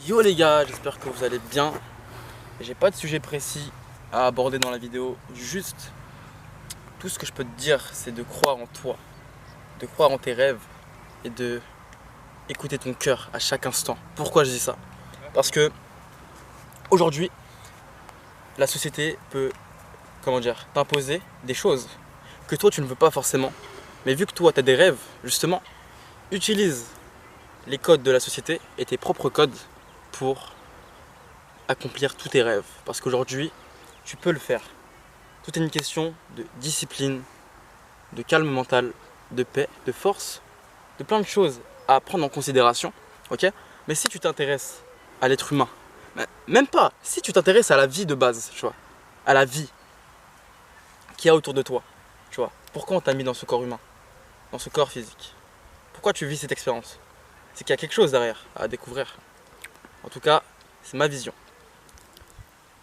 Yo les gars, j'espère que vous allez bien. J'ai pas de sujet précis à aborder dans la vidéo. Juste, tout ce que je peux te dire, c'est de croire en toi, de croire en tes rêves et de écouter ton cœur à chaque instant. Pourquoi je dis ça? Parce que aujourd'hui, la société peut, t'imposer des choses que toi tu ne veux pas forcément. Mais vu que toi tu as des rêves, justement, utilise les codes de la société et tes propres codes pour accomplir tous tes rêves. Parce qu'aujourd'hui, tu peux le faire. Tout est une question de discipline, de calme mental, de paix, de force, de plein de choses à prendre en considération. Ok? Mais si tu t'intéresses à l'être humain, même pas, si tu t'intéresses à la vie de base, tu vois, à la vie qu'il y a autour de toi, tu vois, pourquoi on t'a mis dans ce corps humain, dans ce corps physique? Pourquoi tu vis cette expérience? C'est qu'il y a quelque chose derrière à découvrir. En tout cas, c'est ma vision.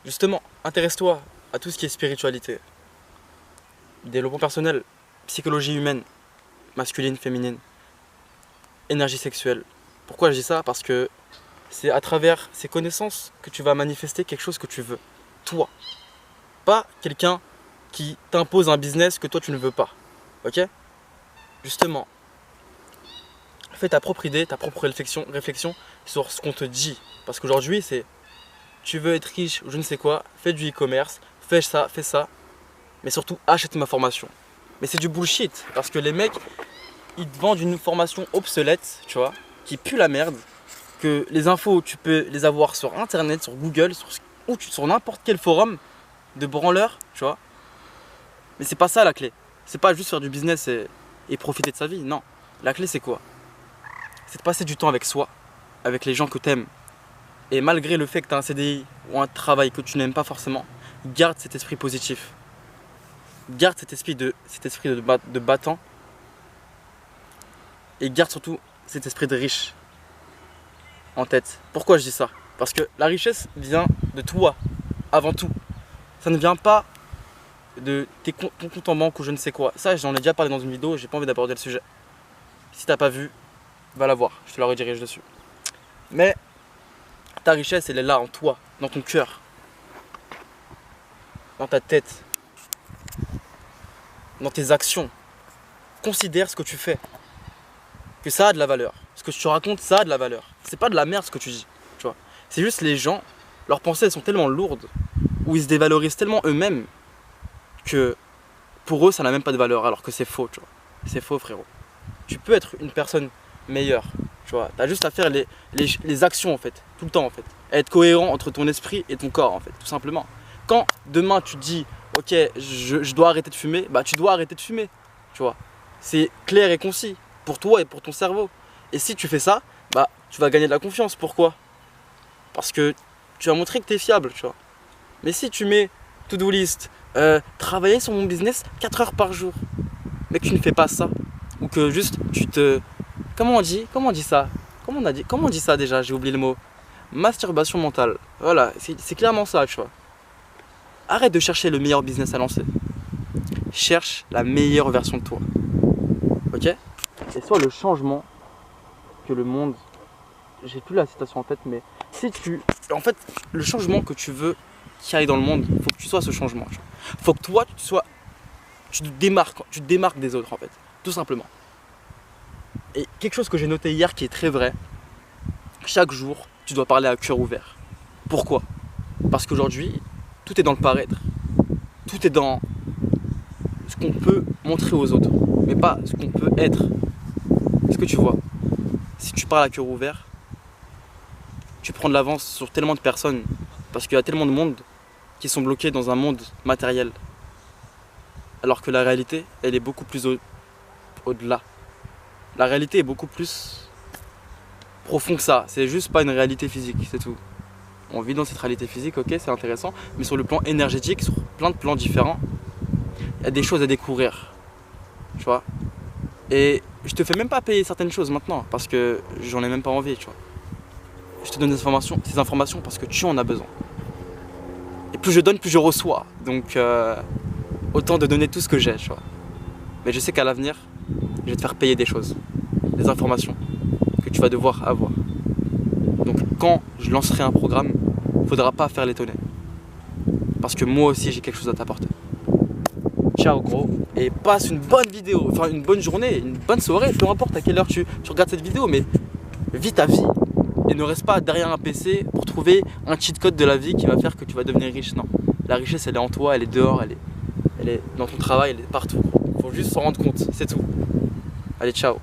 Justement, intéresse-toi à tout ce qui est spiritualité, développement personnel, psychologie humaine, masculine, féminine, énergie sexuelle. Pourquoi je dis ça? Parce que c'est à travers ces connaissances que tu vas manifester quelque chose que tu veux. Toi. Pas quelqu'un qui t'impose un business que toi tu ne veux pas. Ok? Justement, fais ta propre idée, ta propre réflexion sur ce qu'on te dit. Parce qu'aujourd'hui, c'est tu veux être riche ou je ne sais quoi, fais du e-commerce, fais ça, mais surtout achète ma formation. Mais c'est du bullshit parce que les mecs, ils te vendent une formation obsolète, tu vois, qui pue la merde, que les infos, tu peux les avoir sur internet, sur Google, sur n'importe quel forum de branleurs, tu vois. Mais c'est pas ça la clé. C'est pas juste faire du business et profiter de sa vie, non. La clé c'est quoi? C'est de passer du temps avec soi, avec les gens que t'aimes. Et malgré le fait que tu as un CDI ou un travail que tu n'aimes pas forcément, garde cet esprit positif. Garde cet esprit de battant. Et garde surtout cet esprit de riche en tête. Pourquoi je dis ça? Parce que la richesse vient de toi, avant tout. Ça ne vient pas de ton compte en banque ou je ne sais quoi. Ça, j'en ai déjà parlé dans une vidéo, j'ai pas envie d'aborder le sujet. Si t'as pas vu, va la voir, je te la redirige dessus. Mais ta richesse, elle est là en toi, dans ton cœur, dans ta tête, dans tes actions. Considère ce que tu fais, que ça a de la valeur. Ce que tu racontes, ça a de la valeur. C'est pas de la merde ce que tu dis, tu vois. C'est juste les gens, leurs pensées elles sont tellement lourdes, ou ils se dévalorisent tellement eux-mêmes, que pour eux ça n'a même pas de valeur, alors que c'est faux, tu vois. C'est faux, frérot. Tu peux être une personne meilleure, tu vois. T'as juste à faire les actions en fait, tout le temps en fait. À être cohérent entre ton esprit et ton corps en fait, tout simplement. Quand demain tu te dis, ok, je dois arrêter de fumer, bah tu dois arrêter de fumer, tu vois. C'est clair et concis pour toi et pour ton cerveau. Et si tu fais ça, bah tu vas gagner de la confiance. Pourquoi? Parce que tu vas montrer que tu es fiable, tu vois. Mais si tu mets to-do list, travailler sur mon business 4 heures par jour, mais que tu ne fais pas ça, ou que juste tu te... Comment on dit ça? Comment on dit ça déjà? J'ai oublié le mot. Masturbation mentale. Voilà, c'est clairement ça, tu vois. Arrête de chercher le meilleur business à lancer. Cherche la meilleure version de toi. Ok? Et sois le changement que le monde... J'ai plus la citation en tête, mais si tu... En fait, le changement que tu veux qu'il aille dans le monde, il faut que tu sois ce changement. Il faut que toi, tu te démarques des autres en fait. Tout simplement. Et quelque chose que j'ai noté hier qui est très vrai, chaque jour, tu dois parler à cœur ouvert. Pourquoi? Parce qu'aujourd'hui, tout est dans le paraître. Tout est dans ce qu'on peut montrer aux autres, mais pas ce qu'on peut être. Est-ce que tu vois? Si tu parles à cœur ouvert, tu prends de l'avance sur tellement de personnes, parce qu'il y a tellement de monde qui sont bloqués dans un monde matériel. Alors que la réalité, elle est beaucoup plus au-delà. La réalité est beaucoup plus profond que ça. C'est juste pas une réalité physique, c'est tout. On vit dans cette réalité physique, ok, c'est intéressant, mais sur le plan énergétique, sur plein de plans différents, il y a des choses à découvrir, tu vois. Et je te fais même pas payer certaines choses maintenant, parce que j'en ai même pas envie, tu vois. Je te donne ces informations parce que tu en as besoin. Et plus je donne, plus je reçois. Donc, autant de donner tout ce que j'ai, tu vois. Mais je sais qu'à l'avenir, je vais te faire payer des choses, des informations que tu vas devoir avoir. Donc quand je lancerai un programme, faudra pas faire l'étonner. Parce que moi aussi j'ai quelque chose à t'apporter. Ciao gros, et passe une bonne vidéo, enfin une bonne journée, une bonne soirée, peu importe à quelle heure tu regardes cette vidéo, mais vis ta vie et ne reste pas derrière un PC pour trouver un cheat code de la vie qui va faire que tu vas devenir riche. Non, la richesse elle est en toi, elle est dehors, elle est dans ton travail, elle est partout. Faut juste s'en rendre compte, c'est tout. Allez, ciao.